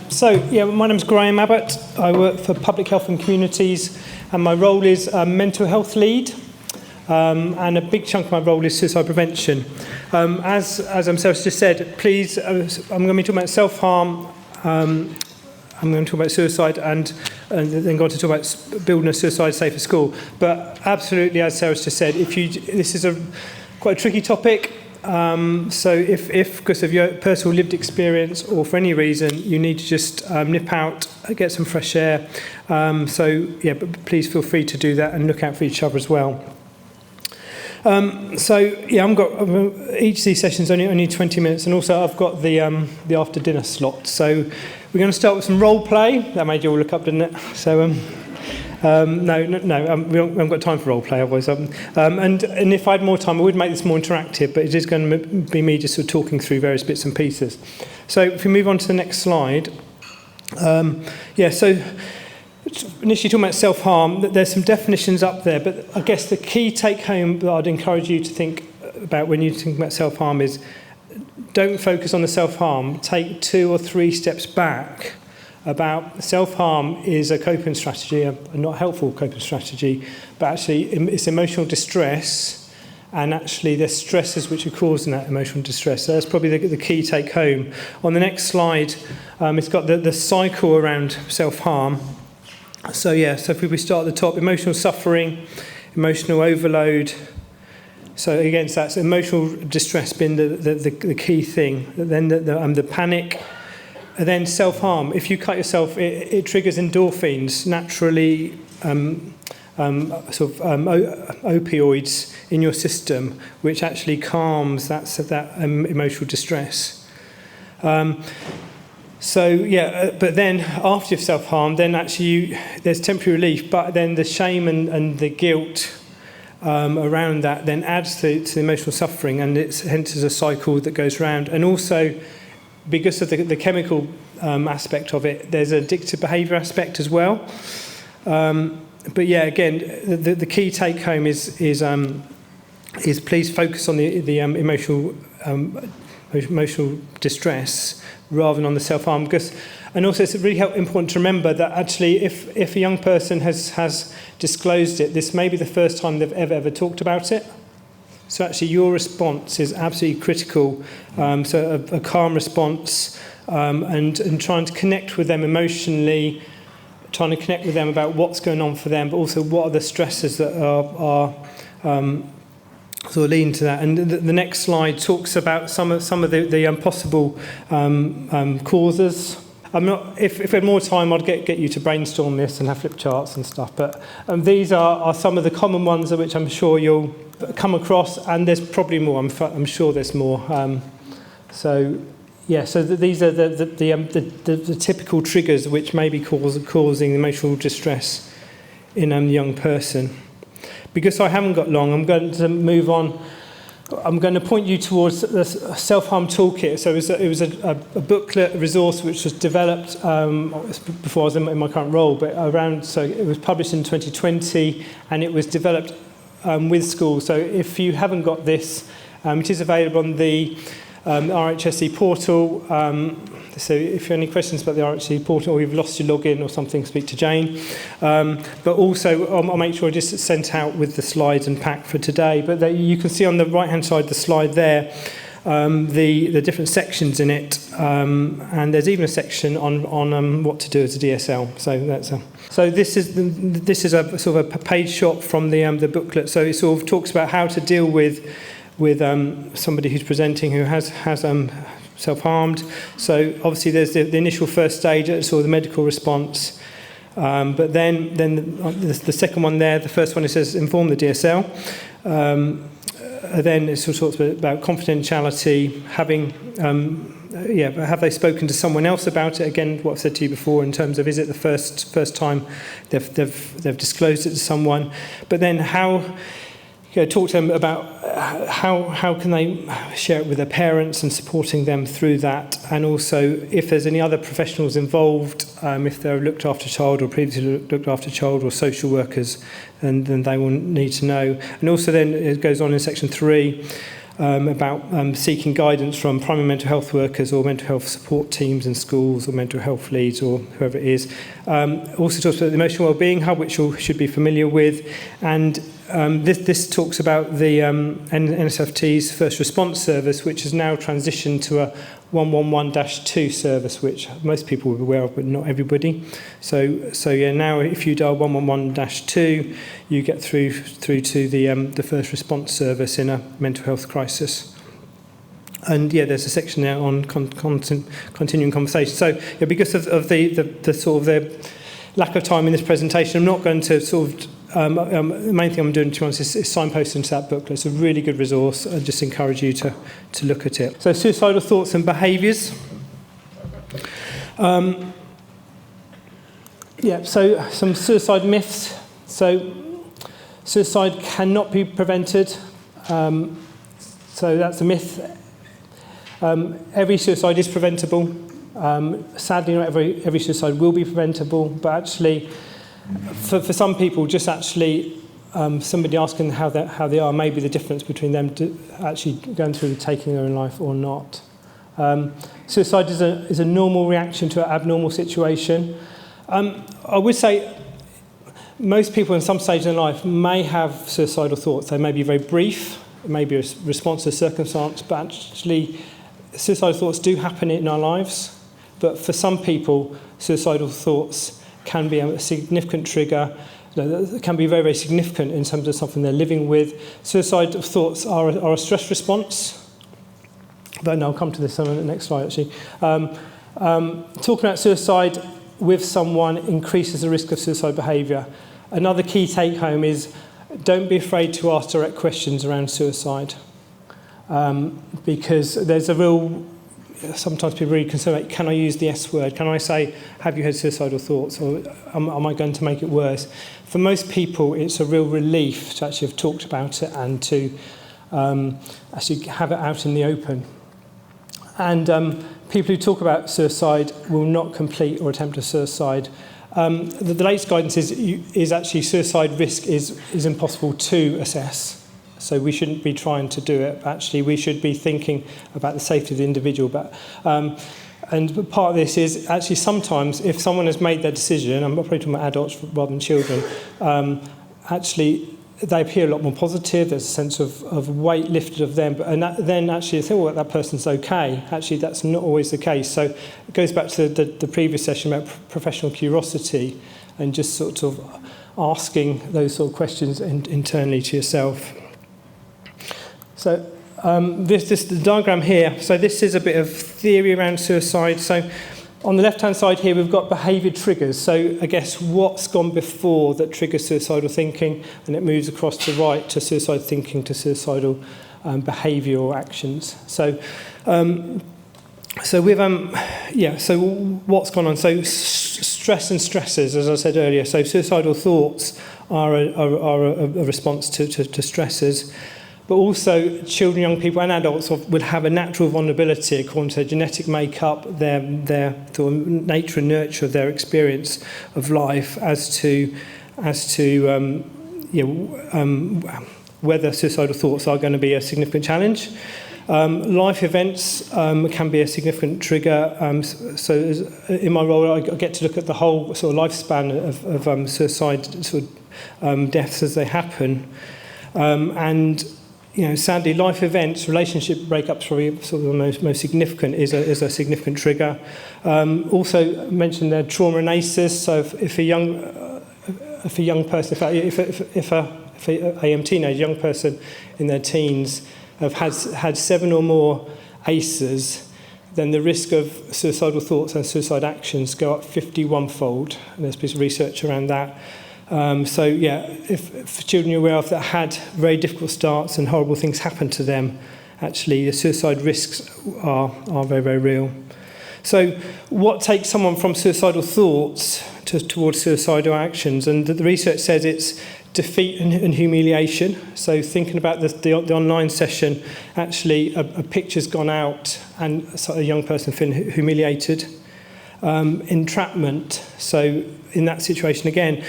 My name's Graham Abbott. I work for Public Health and Communities, and my role is mental health lead, and a big chunk of my role is suicide prevention. As Sarah just said, please, I'm going to be talking about self-harm, I'm going to talk about suicide, and then go on to talk about building a suicide-safer school. But absolutely, as Sarah just said, this is quite a tricky topic. So if because of your personal lived experience or for any reason you need to just nip out, get some fresh air, but please feel free to do that and look out for each other as well. Each of these sessions only 20 minutes, and also I've got the after dinner slot. So we're going to start with some role play. That made you all look up, didn't it? So we haven't got time for role play otherwise. And if I had more time, I would make this more interactive, but it is going to be me just sort of talking through various bits and pieces. So if we move on to the next slide. So initially talking about self-harm, there's some definitions up there, but I guess the key take-home that I'd encourage you to think about when you think about self-harm is don't focus on the self-harm. Take 2 or 3 steps back. About self-harm is a coping strategy, a not helpful coping strategy, but actually it's emotional distress, and actually there's stresses which are causing that emotional distress. So that's probably the key take home. On the next slide, it's got the cycle around self-harm. So if we start at the top, emotional suffering, emotional overload. So against that, so emotional distress being the key thing. Then the panic. And then self-harm. If you cut yourself, it triggers endorphins, naturally opioids in your system, which actually calms that emotional distress. But then after self-harm, then actually there's temporary relief, but then the shame and the guilt around that then adds to the emotional suffering, and hence is a cycle that goes round. And also, because of the chemical aspect of it, there's an addictive behaviour aspect as well. Again, the key take home is please focus on the emotional distress rather than on the self-harm. And also it's really important to remember that actually if a young person has disclosed it, this may be the first time they've ever talked about it. So actually your response is absolutely critical. So a calm response and trying to connect with them emotionally, trying to connect with them about what's going on for them, but also what are the stresses that are sort of leading to that. And the next slide talks about some of the possible causes. If we had more time, I'd get you to brainstorm this and have flip charts and stuff. But these are some of the common ones which I'm sure you'll come across, and there's probably more. I'm sure there's more. So these are the typical triggers which may be causing emotional distress in a young person. Because I haven't got long, I'm going to move on. I'm going to point you towards the self-harm toolkit. So it was a booklet, a resource which was developed before I was in my current role, but so it was published in 2020, and it was developed with schools. So if you haven't got this, it is available on the RHSE portal. So if you have any questions about the RHSE portal, or you've lost your login or something, speak to Jane. But also, I'll make sure I just sent out with the slides and pack for today. But you can see on the right-hand side of the slide there, the different sections in it, and there's even a section on what to do as a DSL. So this is a sort of a page shot from the booklet. So it sort of talks about how to deal with somebody who's presenting who has self-harmed. So obviously there's the initial first stage, sort of the medical response. But then the second one there, the first one, it says inform the DSL. Then it sort of talks about confidentiality, have they spoken to someone else about it? Again, what I've said to you before in terms of, is it the first time they've disclosed it to someone? But then talk to them about how can they share it with their parents and supporting them through that, and also if there's any other professionals involved, if they're looked after child or previously looked after child or social workers, then they will need to know. And also then it goes on in section 3, about seeking guidance from primary mental health workers or mental health support teams in schools or mental health leads or whoever it is. Also talks about the Emotional Wellbeing Hub, which you should be familiar with. And this talks about the NSFT's first response service, which has now transitioned to a 111-2 service, which most people will be aware of, but not everybody. So yeah, now if you dial 111-2, you get through to the first response service in a mental health crisis. And yeah, there's a section there on continuing conversation. So yeah, because of the sort of the lack of time in this presentation, I'm not going to sort of the main thing I'm doing, to be honest, is signposting to that booklet. It's a really good resource. I just encourage you to look at it. So, suicidal thoughts and behaviours. So some suicide myths. So, suicide cannot be prevented. So that's a myth. Every suicide is preventable. Sadly, not every suicide will be preventable, but actually, for some people, just actually somebody asking how they are may be the difference between them actually going through taking their own life or not. Suicide is a normal reaction to an abnormal situation. I would say most people in some stage in life may have suicidal thoughts. They may be very brief, it may be a response to circumstance, but actually suicidal thoughts do happen in our lives. But for some people, suicidal thoughts can be a significant trigger, that can be very, very significant in terms of something they're living with. Suicidal thoughts are a stress response. But no, I'll come to this on the next slide, actually. Talking about suicide with someone increases the risk of suicide behaviour. Another key take-home is don't be afraid to ask direct questions around suicide. Because there's a real... Sometimes people are really concerned about, can I use the S word? Can I say, have you had suicidal thoughts? Or am I going to make it worse? For most people, it's a real relief to actually have talked about it and to actually have it out in the open. And people who talk about suicide will not complete or attempt a suicide. The latest guidance is actually suicide risk is impossible to assess. So we shouldn't be trying to do it. Actually, we should be thinking about the safety of the individual. But and part of this is actually sometimes if someone has made their decision, I'm probably talking about adults rather than children, actually they appear a lot more positive. There's a sense of weight lifted of them. Then actually they think, well, that person's okay. Actually, that's not always the case. So it goes back to the previous session about professional curiosity and just sort of asking those sort of questions internally to yourself. So the diagram here, so this is a bit of theory around suicide. So on the left-hand side here, we've got behaviour triggers. So I guess what's gone before that triggers suicidal thinking, and it moves across to right to suicide thinking to suicidal behaviour or actions. So so what's gone on? So stress and stresses, as I said earlier. So suicidal thoughts are a response to stresses. But also children, young people and adults will have a natural vulnerability according to their genetic makeup, their sort of nature and nurture of their experience of life as to whether suicidal thoughts are going to be a significant challenge. Life events can be a significant trigger. So in my role, I get to look at the whole sort of lifespan of suicide sort of, deaths as they happen. And sadly, life events, relationship breakups, probably sort of the most significant is a significant trigger. Also mentioned there trauma and ACEs. So if a young person, if a teenage young person in their teens have had 7 or more ACEs, then the risk of suicidal thoughts and suicide actions go up 51-fold. And there's a piece of research around that. If children you're aware of that had very difficult starts and horrible things happen to them, actually the suicide risks are very, very real. So what takes someone from suicidal thoughts towards suicidal actions? And the research says it's defeat and humiliation. So thinking about the online session, actually a picture's gone out and a young person feeling humiliated. Entrapment, so in that situation again,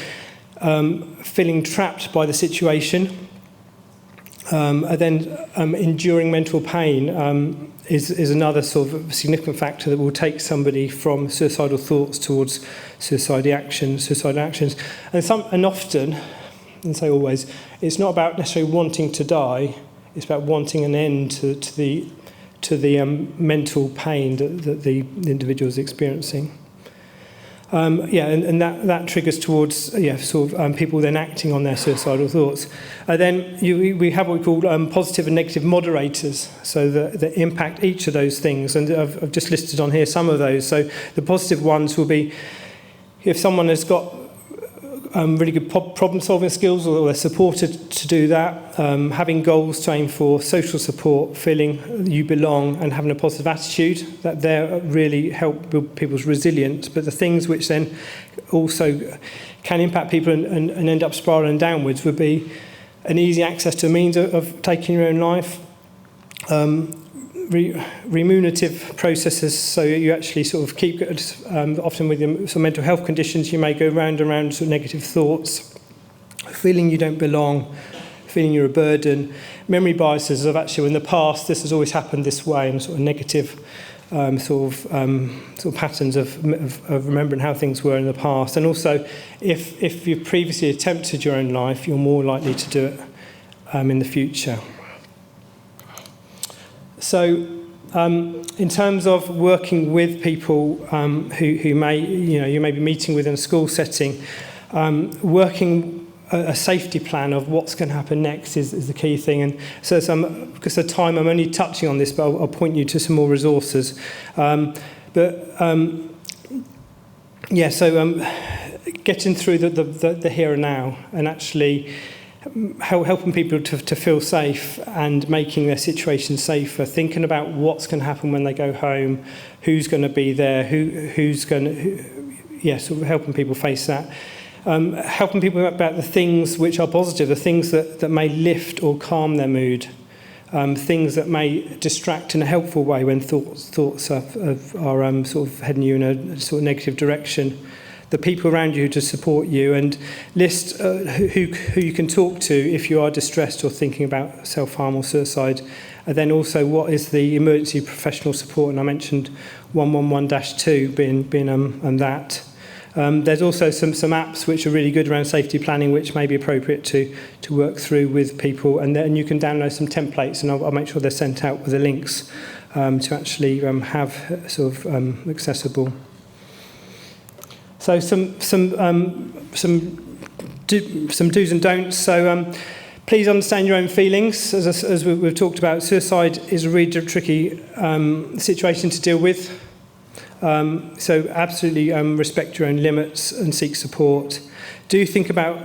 feeling trapped by the situation. And then enduring mental pain is another sort of significant factor that will take somebody from suicidal thoughts towards suicidal actions. And often, and say always, it's not about necessarily wanting to die. It's about wanting an end to the mental pain that the individual is experiencing. And that triggers towards people then acting on their suicidal thoughts. Then we have what we call positive and negative moderators, so that impact each of those things. And I've just listed on here some of those. So the positive ones will be if someone has got really good problem-solving skills, or they're supported to do that, having goals to aim for, social support, feeling you belong, and having a positive attitude, that they really help build people's resilience. But the things which then also can impact people and end up spiralling downwards would be an easy access to a means of taking your own life, remunerative processes, so you actually sort of keep, often with some mental health conditions, you may go round and round sort of negative thoughts, feeling you don't belong, feeling you're a burden, memory biases of actually in the past this has always happened this way, and sort of negative sort of patterns of remembering how things were in the past. And also, if you've previously attempted your own life, you're more likely to do it in the future. So, in terms of working with people who may, you may be meeting with in a school setting, working a safety plan of what's going to happen next is the key thing. And so, because of time, I'm only touching on this, but I'll point you to some more resources. Getting through the here and now, and actually helping people to feel safe and making their situation safer, thinking about what's going to happen when they go home, who's going to be there, sort of helping people face that. Helping people about the things which are positive, the things that may lift or calm their mood, things that may distract in a helpful way when thoughts are sort of heading you in a sort of negative direction. The people around you to support you, and list who you can talk to if you are distressed or thinking about self-harm or suicide. And then also, what is the emergency professional support? And I mentioned 111-2 being that. There's also some apps which are really good around safety planning, which may be appropriate to work through with people. And then you can download some templates, and I'll make sure they're sent out with the links to actually have sort of accessible. So some do's and don'ts. So please understand your own feelings. As we've talked about, suicide is a really tricky situation to deal with. So absolutely respect your own limits and seek support. Do think about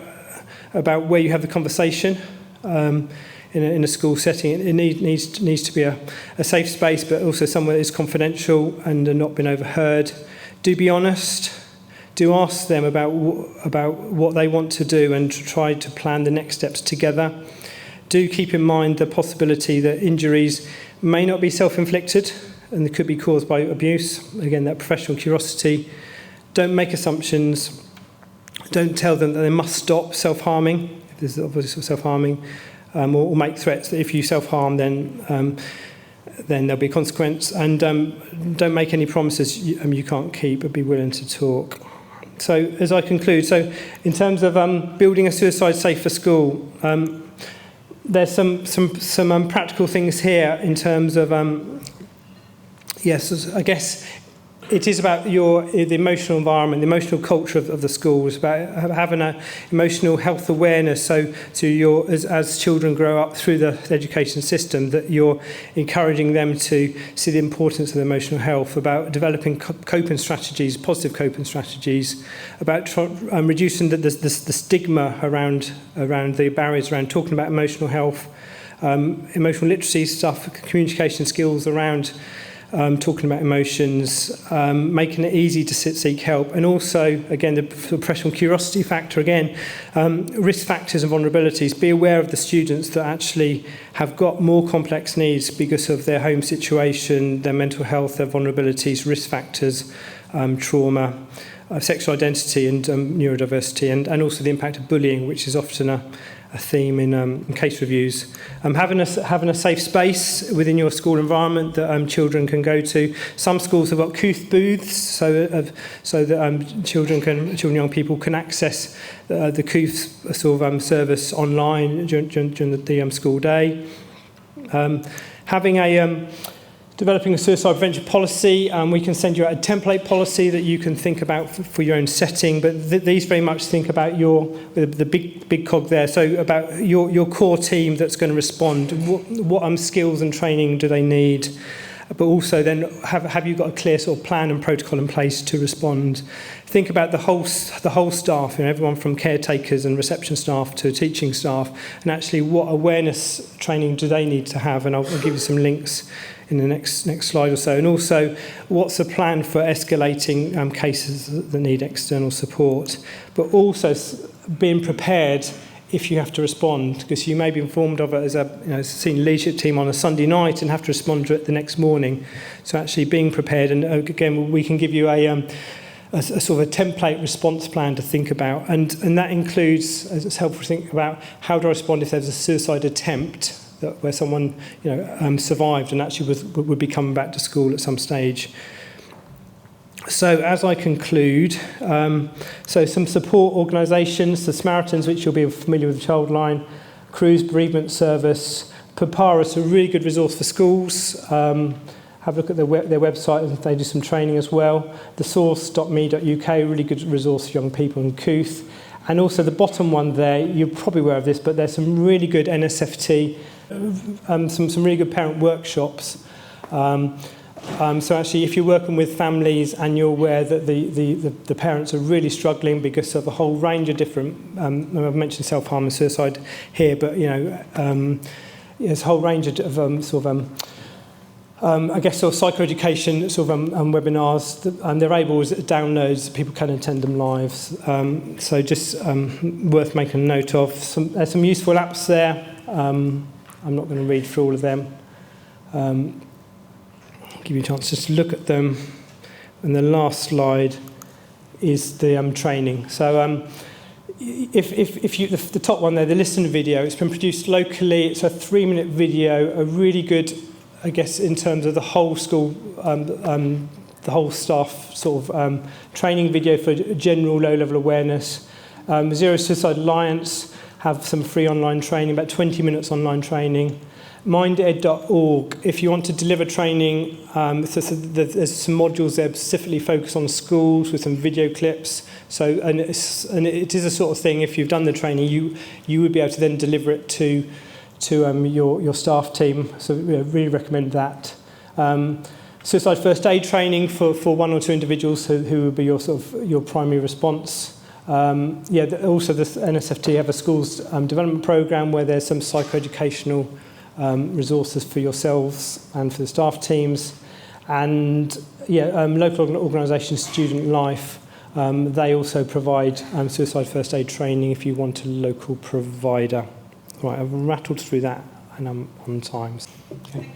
where you have the conversation in a school setting. It needs to be a safe space, but also somewhere that is confidential and not been overheard. Do be honest. Do ask them about what they want to do and try to plan the next steps together. Do keep in mind the possibility that injuries may not be self-inflicted and they could be caused by abuse. Again, that professional curiosity. Don't make assumptions. Don't tell them that they must stop self-harming, if there's obviously self-harming, or make threats that if you self-harm, then there'll be a consequence. And don't make any promises you can't keep, but be willing to talk. So as I conclude, so in terms of building a suicide-safer school, there's some practical things here in terms of, I guess it is about the emotional environment, the emotional culture of the school. It's about having an emotional health awareness. So as children grow up through the education system, that you're encouraging them to see the importance of emotional health, about developing coping strategies, positive coping strategies, about reducing the stigma around the barriers around talking about emotional health, emotional literacy stuff, communication skills around talking about emotions, making it easy to seek help, and also, again, the professional curiosity factor, again, risk factors and vulnerabilities. Be aware of the students that actually have got more complex needs because of their home situation, their mental health, their vulnerabilities, risk factors, trauma, sexual identity and neurodiversity, and also the impact of bullying, which is often theme in case reviews. Having a safe space within your school environment that children can go to. Some schools have got couth booths so that children and young people can access the couth sort of service online during the school day. Developing a suicide prevention policy, we can send you out a template policy that you can think about for your own setting, but these very much think about the big cog there, so about your core team that's going to respond. What skills and training do they need? But also then have you got a clear sort of plan and protocol in place to respond? Think about the whole staff, everyone from caretakers and reception staff to teaching staff, and actually what awareness training do they need to have? And I'll give you some links in the next slide or so. And also, what's the plan for escalating cases that need external support? But also being prepared if you have to respond, because you may be informed of it as a senior leadership team on a Sunday night and have to respond to it the next morning. So actually being prepared, and again, we can give you a sort of a template response plan to think about, and that includes, as it's helpful to think about, how do I respond if there's a suicide attempt where someone survived and actually would be coming back to school at some stage. So as I conclude, so some support organisations, the Samaritans, which you'll be familiar with, Childline, Cruise Bereavement Service, Papyrus, a really good resource for schools. Have a look at their website, they do some training as well. The source.me.uk, really good resource for young people in Couth. And also the bottom one there, you're probably aware of this, but there's some really good NSFT, some really good parent workshops. So actually, if you're working with families and you're aware that the parents are really struggling because of a whole range of different, I've mentioned self-harm and suicide here, but there's a whole range of I guess sort of psychoeducation webinars, and they're able as downloads. People can attend them live. So just worth making a note of. There's some useful apps there. I'm not going to read through all of them. Give you a chance just to look at them. And the last slide is the training. So if you, the top one there, the listen video, it's been produced locally. It's a 3-minute video, a really good, I guess, in terms of the whole school, the whole staff sort of training video for general low-level awareness. Zero Suicide Alliance have some free online training, about 20 minutes online training. minded.org, if you want to deliver training, there's some modules there specifically focused on schools with some video clips. So, and it is a sort of thing, if you've done the training, you would be able to then deliver it to your staff team. So really recommend that. Suicide first aid training for 1 or 2 individuals who would be your primary response. Also the NSFT have a schools development programme where there's some psychoeducational resources for yourselves and for the staff teams. And local organisations, Student Life, they also provide suicide first aid training if you want a local provider. Right, I've rattled through that and I'm on time. Okay.